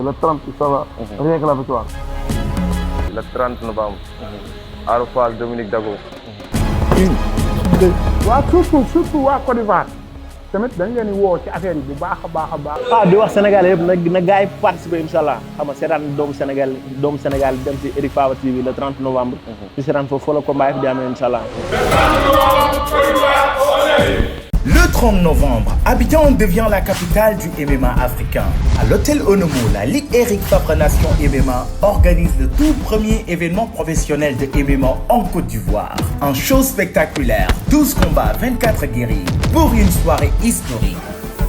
Le 30, ça va. Rien que la victoire. Le 30 novembre. Arofal Dominique Dago. waa surtout waa Côte d'Ivoire tamit dañ leen di woo ci affaire yi bu baax a baax a baax. waaw di wax Sénégal yëpp na gars yi participer incha allah xam nga seetaan doomu Sénégal dem ci Eric Favre TV le 30 novembre. ñu seetaan foofu la combat yi di amee incha allah. Le 30 novembre, Abidjan devient la capitale du MMA africain. À l'hôtel Onomo, la Ligue Eric Favre Nation MMA organise le tout premier événement professionnel de MMA en Côte d'Ivoire. Un show spectaculaire, 12 combats, 24 guéris, pour une soirée historique.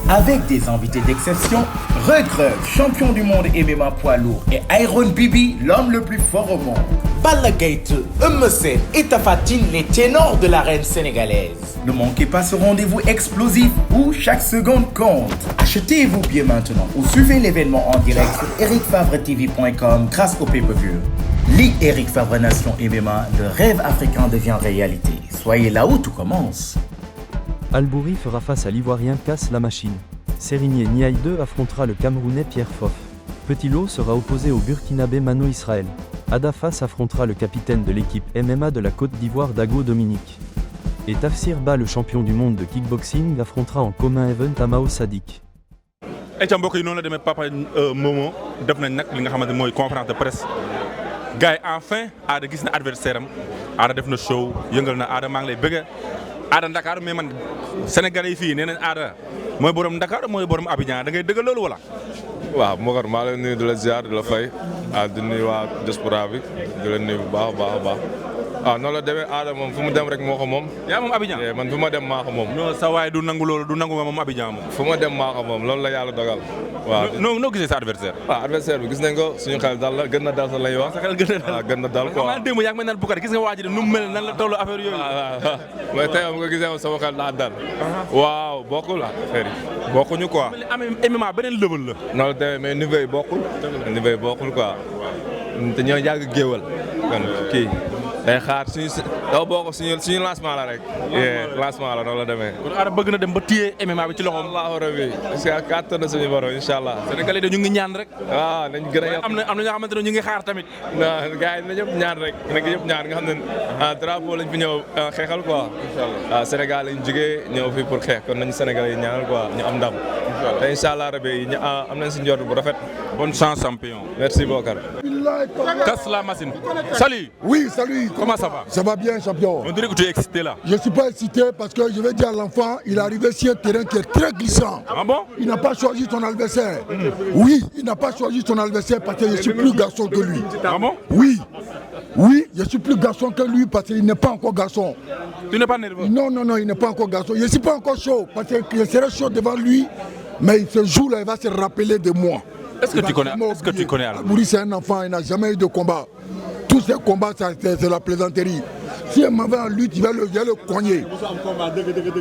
Avec des invités d'exception, Reug, champion du monde MMA poids lourd, et Iron Bibi, l'homme le plus fort au monde. Balla Gaye 2, Eumeu Sène et Tapha Tine, les ténors de l'arène sénégalaise. Ne manquez pas ce rendez-vous explosif où chaque seconde compte. Achetez vos billets maintenant ou suivez l'événement en direct sur ericfavretv.com grâce au pay-per-view. Ligue Eric Favre Nation MMA, le rêve africain devient réalité. Soyez là où tout commence. Albouri fera face à l'Ivoirien Casse la Machine. Sérigné Niaï 2 affrontera le Camerounais Pierre Foff. Petit Lo sera opposé au Burkinabé Mano Israël. Adafas affrontera le capitaine de l'équipe MMA de la Côte d'Ivoire Dago Dominique. Et Tafsir Ba, le champion du monde de kickboxing, affrontera en commun event Amao Sadik. ayca mbokk yi noonu la demee Papa Momo def nañ nag li nga xamante mooy conférence de presse gars yi enfin Ada gis na adversaire am Ada def na show yëngal na Ada maa ngi lay bëgg Ada Dakar mais man Sénégalais yi fii nee nañ Ada mooy borom Dakar mooy borom Abidjan da ngay dëgg loolu wala. waaw Mokar maa leen nuyu di la ziar di la fay di nuyu waa diaspora bi di leen nuyu bu baax a baax. noonu la demee Ada moom fu mu dem rek moo ko moom. yaa moom Abidjan man fu ma dem maa ko moom. non sa waay du nangu loolu du nangu nga moom Abidjan moom. fu ma dem maa ko moom loolu la yàlla dogal. waaw noo gisee sa adversaire. waaw adversaire bi gis nañ ko suñu xel dal la gën na dal sa lay wax. sa xel gën na dal waaw gën na dal quoi. maa démb yaa ngi may naan Boucar gis nga waa ji de nu mu mel nan la tollu affaire yooyu. waaw mais tey am nga gisee moom sama xel daa dal. waaw bokkul affaire yi. bokkuñu quoi. MMA beneen level la. noonu la demee mais niveau yi bokkul. niveau yi bokkul quoi. te ñoo yàgg géewal kon kii. day xaar daw bokk suñu lancement la rek. lancement la noonu la demee. kon Ada bëgg na dem ba téye MMA bi ci loxoom. allahu rabi parce que kàttan na suñu borom incha allah. Sénégalais de ñu ngi ñaan rek. waaw nañ gën a yokk am na ñoo xamante ne ñu ngi xaar tamit. non gars yi nañ ñëpp ñaan rek nag ñëpp ñaan nga xam ne drapeau lañ fi ñëw xeexal quoi. incha allah waaw Sénégal lañ jógee ñëw fii pour xeex kon nañu Sénégalais yi ñaanal quoi ñu am ndam. te incha allah rabi am nañ si njort bu rafet. bonne chance champion. merci Bokar. Casse la machine. Salut. Oui, salut. Comment ça va? Ça va bien, champion. On dirait que tu es excité là. Je ne suis pas excité parce que je vais dire à l'enfant, il est arrivé sur un terrain qui est très glissant. Ah bon? Il n'a pas choisi son adversaire. Oui, il n'a pas choisi son adversaire parce que je suis plus garçon que lui. Ah bon? Oui. Oui, je suis plus garçon que lui parce qu'il n'est pas encore garçon. Tu n'es pas nerveux? Non, il n'est pas encore garçon. Je ne suis pas encore chaud parce que je serai chaud devant lui, mais ce jour-là, il va se rappeler de moi. Est-ce que tu connais Albouri, c'est un enfant, il n'a jamais eu de combat. Tous ces combats, c'est la plaisanterie. Si elle m'avait en lutte, il va le cogner.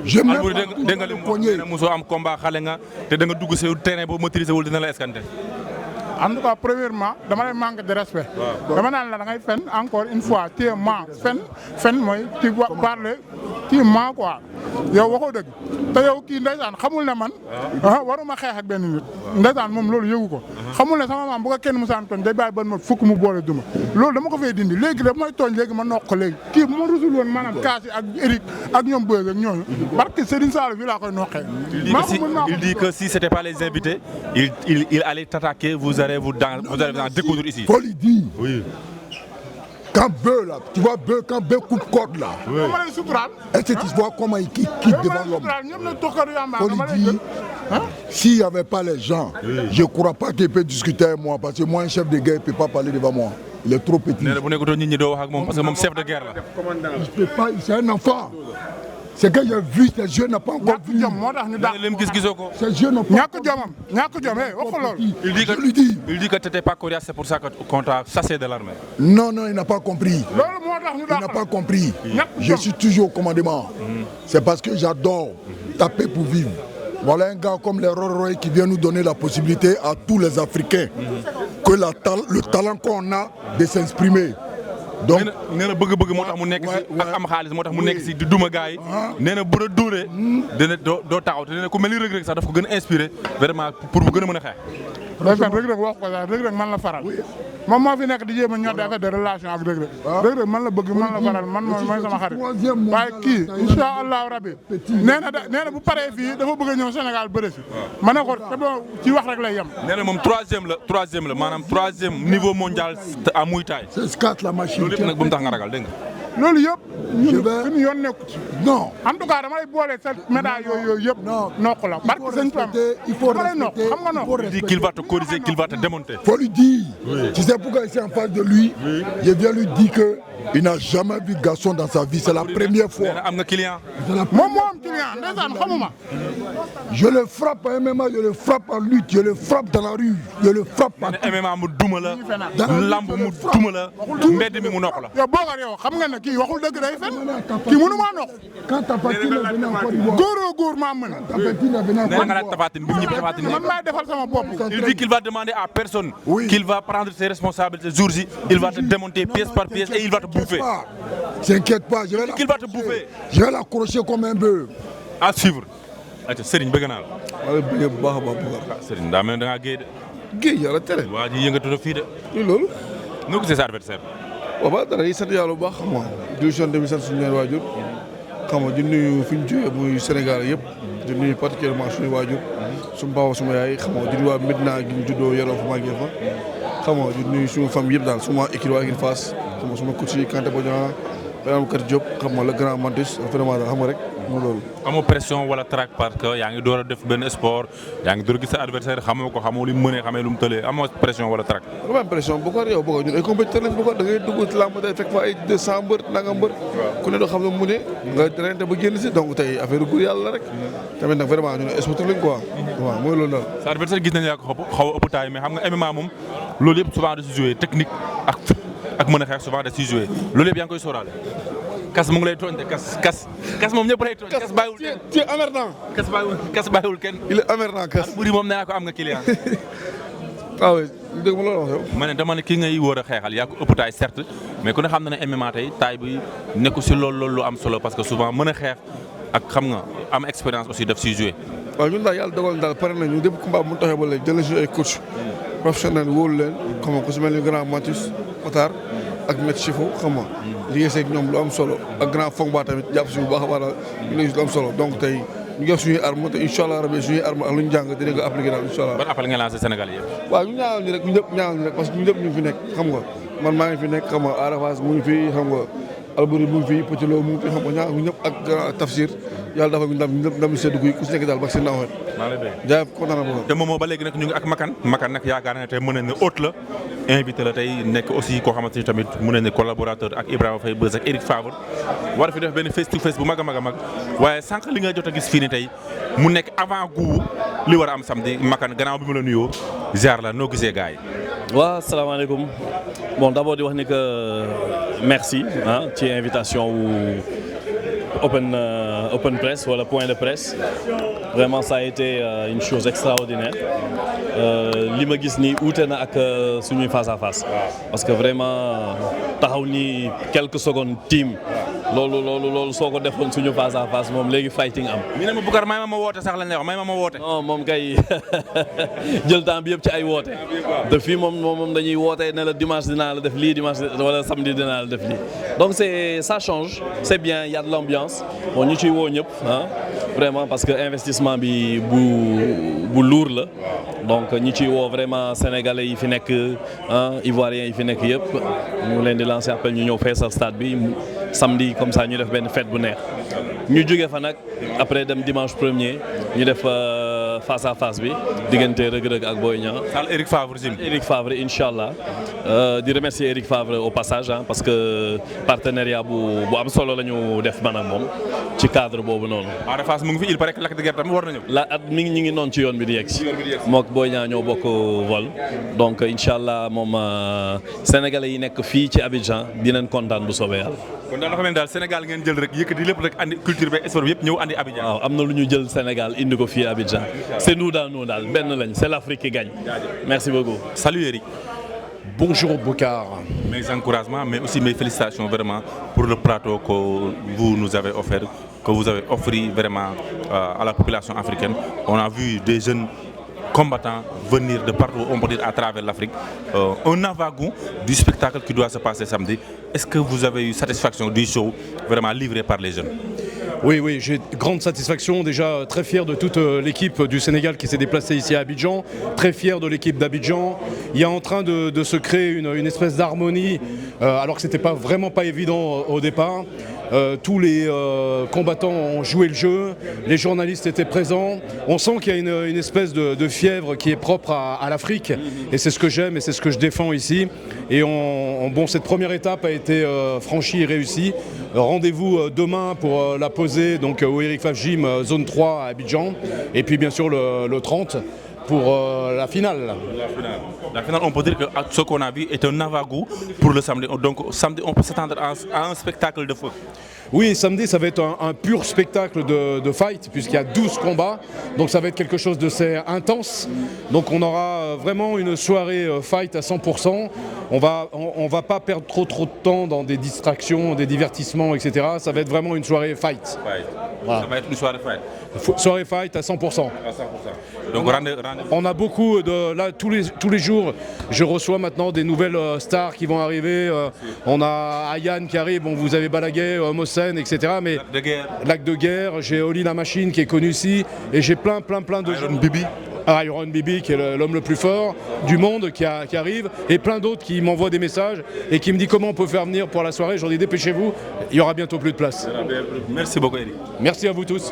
Je m'aime pas le cogner. En tout cas premièrement dama lay manque de respect. dama naan la da ngay fen encore une fois tu es mens fen mooy tu parles tu mens quoi yow waxoo dëgg te yow kii ndeysaan xamul ne man waruma xeex ak benn nit ndeysaan moom loolu yëgu ko xamul ne sama maam bu ko kenn musaan tooñ day bàyyi ban ma fukk mu boole duma loolu dama ko fay dindi léegi daf may tooñ léegi ma noq ko léegi kii bu ma rusul woon maanaam Kaas ak Eric ak ñoom Beuz ak ñooñu parce que Serigne Sall bi laa koy noqee. Il dit que si c'était pas les invités il allait t'attaquer vous allez vous en découdre ici. Faut lui dire. Oui. Quand Beuz là, tu vois Beuz quand Beuz coupe corde là. Oui. Est-ce que tu vois comment il quitte devant l'homme? Faut lui dire. S'il n'y avait pas les gens, je ne crois pas qu'il peut discuter avec moi parce que moi un chef de guerre il ne peut pas parler devant moi. Il est trop petit. Parce que mon chef de guerre là. Il ne peut pas, c'est un enfant. Ce que j'ai vu, ces jeux n'ont pas encore vu. Ces jeux n'ont pas encore vu. Il dit que tu n'étais pas coriace, c'est pour ça qu'on t'a chassé de l'armée. Non, il n'a pas compris. Il n'a pas compris. Je suis toujours au commandement. C'est parce que j'adore taper pour vivre. Voilà un gars comme les Roy qui vient nous donner la possibilité à tous les Africains que le talent qu'on a de s'exprimer. donc nee na bëgg-bëgg moo tax mu nekk si ak am xaalis moo tax mu nekk si di duma gars yi nee na bu la dóoree dina doo taxaw te nee na ku mel ni Reug Reug sax daf ko gën a inspiré vraiment pour mu gën a mën a xeex. day fen Reug Reug wax ko sax Reug Reug man la faral moom moo fi nekk di jéem a ñor affaire de relation ak Reug Reug Reug Reug man la bëgg man la faral man mooy sama xarit waaye kii incha allahu rabi nee na bu paree fii dafa bëgg a ñëw Sénégal bëre si ma ne ko te bon ci wax rek lay yem. nee na moom troisième la maanaam troisième niveau mondial à Muay Thai. C'est Scat la machine. loolu yëpp nag bu mu tax nga ragal dégg nga. loolu yëpp ñun suñu yoon nekku ci. Non. En tout cas dama lay boole sa médaille yooyu yëpp. nokk la parce que sëñ Fam il faut dama lay nokk xam nga nokk. Il dit qu'il va te corriger, qu'il va te démonter. Faut lui dire. Oui. Tu sais pourquoi il est en face de lui? Oui. Je viens lui dire que il n'a jamais vu garçon dans sa vie. C'est la première fois. am nga client. moom moo am client ndeysaan xamuma. Je le frappe en MMA, je le frappe en lutte, je le frappe dans la rue, je le frappe partout. MMA mu duma la. lamb mu duma la. mbedd mi mu nokk la. yow Bokar yow xam nga ne kii waxul dëgg day fen kii mënu maa nokk. Quand Taphatine est venu en Côte d'Ivoire. góoroo góor maa mën. Taphatine est venu en nee Côte nga laaj d'Ivoire. Taphatine bi mu ñibbi Taphatine. man maay defal sama bopp. Il dit qu'il va demander à personne. Oui. Qu'il va prendre ses responsabilités jours yi. Il va te démonter pièce par pièce et il va te bouffer. T'inquiète pas, Qu'il va te bouffer. je vais l'accrocher comme un bœuf. À suivre. ayca Serigne bëgg naa la. maa ngi bëgg bu baax a baax Boucar. Serigne daa mel ne da ngaa géey de. géej yàlla tere. waa ji yëngatu na fii de. lii loolu. noo gisee sa adversaire. waaw ba dara yi sant yàlla bu baax xam nga. di sant tamit sant suñu ñaari waajur. xam nga di nuyu fi ñu jógee muy Sénégal yëpp. di nuyu particulièrement suñu waajur. suñu papa suma yaay xam nga di nuyu waa Medina gi ñu juddoo yaroo fa màggee fa. xam nga di nuyu suñu famille yëpp daal suma équipe waa équipe Fass. xam nga suma coach yi Kanté Bodian. Benam Kër Diop xam nga le grand Mantis vraiment daal xam nga rek mu loolu. amoo pression wala trac parce que yaa ngi door a def benn sport yaa ngi door a gis sa adversaire xamoo ko xamoo li mu mënee xamee lu mu tëlee amoo pression wala trac. dama am pression bu ko yow bëgg ñun ay compétiteur lañ bëgg da ngay dugg ci làmb day fekk fa ay 200 mbër nanga mbër. ku ne doo xam ne mu ne nga rente ba génn si donc tey affaire gu yàlla la rek. tamit nag vraiment ñun ay sportif lañ quoi. waaw mooy loolu daal. sa adversaire gis nañ yaa ko xaw a ëpp taay mais xam nga MMA moom loolu yëpp souvent da si joué technique ak mën a xeex souvent da si joué loolu yëpp yaa ngi koy sóoraale. kas mu ngi lay tooñ de kas moom ñëpp lay tooñ. kas bàyyiwul kenn tu es amertant. kas bàyyiwul kenn. il est amertant kas. Buri moom nee naa ko am nga client. waaw dégg ma loolu wax yow. ma ne dama ne kii ngay wóor a xeexal yaa ko ëpp taay certes mais ku ne xam na ne MMA tey taay bi nekku si loolu lu am solo parce que souvent mën a xeex ak xam nga am expérience aussi daf siy joué. waaw ñun daal yàlla dogal na daal pare nañu depuis combat bu mu taxee ba léegi jël nañu ay coach professionnel wóolu leen xam nga ku si mel ni grand Mathis Matar ak Maître Chifo xam nga liggéey seeg ñoom lu am solo ak grand Fongba tamit jàpp si bu baax a baax daal ñu ngi lu am solo donc tey ñu ngi suñuy arme te incha allah rabi suñuy arme ak lu ñu jàng dinañ ko appliqué daal incha allah. ban appel nga lancé Sénégal yëpp. waaw ñu ñaanal ñu rek ñu ñëpp ñaanal ñu rek parce que ñu ñëpp ñu ngi fi nekk xam nga man maa ngi fi nekk xam nga Arafas mu ngi fi xam nga Albouri mu ngi fi Petit Lo mu ngi fi xam nga ñaanal ñu ñëpp ak Tafsir yàlla dafa ñu ndam sedd guy ku si nekk daal ba si naaw jaay kontaan na boobu. te moom ba léegi nag ñu ngi ak Makan nag yaakaar na tey mën nañ ne hôte la invité la tey nekk aussi koo xamante ni tamit mën nañ ne collaborateur ak Ibrahima Faye Beuz ak Eric Favre war fi def benn face to face bu mag a mag a mag waaye sànq li nga jot a gis fii ni tey mu nekk avant goût li war a am samedi Makan gannaaw bi mu la nuyoo ziar la noo gisee gars yi. waaw salaamaaleykum bon d'abord di wax ni que merci ci invitation wu open press wala point de presse vraiment ça a été une chose extraordinaire li ma gis ni uute na ak suñuy face à face parce que vraiment taxaw ni quelques secondes team loolu soo ko defoon suñu face à face moom léegi fighting am. ñu ne ma Boucar may ma woote sax lañ lay wax may ma woote. non moom kay jël temps bi yëpp ci ay woote. te fii moom dañuy woote ne la dimanche dinaa la def lii dimanche wala samedi dinaa la def lii donc ça change c'est bien il y a de l'ambiance bon ñu ciy woo ñëpp vraiment parce que investissement bi bu lourd la donc ñi ciy woo vraiment sénégalais yi fi nekk ivoiriens yi fi nekk yëpp ñu leen di lancer appel ñu ñëw feesal stade bi samedi comme ça ñu def benn fête bu neex ñu jógee fa nag après dem dimanche premier ñu def face à face bi diggante Reug Reug ak Boy Niang. Eric Favre Jim. Eric Favre incha allah di remercier Eric Favre au passage parce que partenariat bu am solo la ñu def man ak moom ci cadre boobu noonu. Ada Fass mu ngi fi il paraît que Lac de Guiers tamit war na ñëw. ñi ngi noonu ci yoon bi di yegg si. mook Boy Niang ñoo bokk vol donc incha allah moom sénégalais yi nekk fii ci Abidjan dinañ kontaan bu soobee yàlla. kon daal dafa mel daal Sénégal ngeen jël rek yëkkati lépp rek andi culture bi sport bi yëpp ñëw andi Abidjan. waaw am na lu ñu jël Sénégal indi ko fii Abidjan. c'est nous daal benn lañ c'est l'Afrique qui gagne. Merci beaucoup. Salut Eric. Bonjour Boucar. Mes encouragements mais aussi mes félicitations vraiment pour le plateau que vous nous avez offert, que vous avez offert vraiment à la population africaine. On a vu des jeunes combattants venir de partout, on peut dire à travers l'Afrique. Un avant-goût du spectacle qui doit se passer samedi. Est-ce que vous avez eu satisfaction du show vraiment livré par les jeunes? Oui, j'ai grande satisfaction, déjà très fier de toute l'équipe du Sénégal qui s'est déplacée ici à Abidjan, très fier de l'équipe d'Abidjan. Il y a en train de se créer une espèce d'harmonie, alors que c'était vraiment pas évident au départ. Tous les combattants ont joué le jeu, les journalistes étaient présents. On sent qu'il y a une espèce de fièvre qui est propre à l'Afrique, et c'est ce que j'aime et c'est ce que je défends ici. Et bon, cette première étape a été franchie et réussie. Rendez-vous demain pour la posée donc, au Eric Favre Gym, zone 3 à Abidjan, et puis bien sûr le 30 pour la finale. La finale, on peut dire que ce qu'on a vu est un avant-goût pour le samedi. Donc samedi, on peut s'attendre à un spectacle de feu. Oui, samedi, ça va être un pur spectacle de fight, puisqu'il y a 12 combats. Donc ça va être quelque chose d'assez intense. Donc on aura vraiment une soirée fight à 100%. On va pas perdre trop de temps dans des distractions, des divertissements, etc. Ça va être vraiment une soirée fight. Voilà. Ça va être une soirée fight. Soirée fight à 100%. À 100%. Donc on a beaucoup de... Là, tous les jours, je reçois maintenant des nouvelles stars qui vont arriver. On a Ayane qui arrive, bon, vous avez Balaguer, Mossen, etc. Mais Lac de Guerre, j'ai Oli la Machine qui est connu ici. Et j'ai plein de Iron Bibi. Iron Bibi qui est l'homme le plus fort du monde qui arrive. Et plein d'autres qui m'envoient des messages et qui me disent comment on peut faire venir pour la soirée. Je leur dis dépêchez-vous, il y aura bientôt plus de place. Merci beaucoup Eric. Merci à vous tous.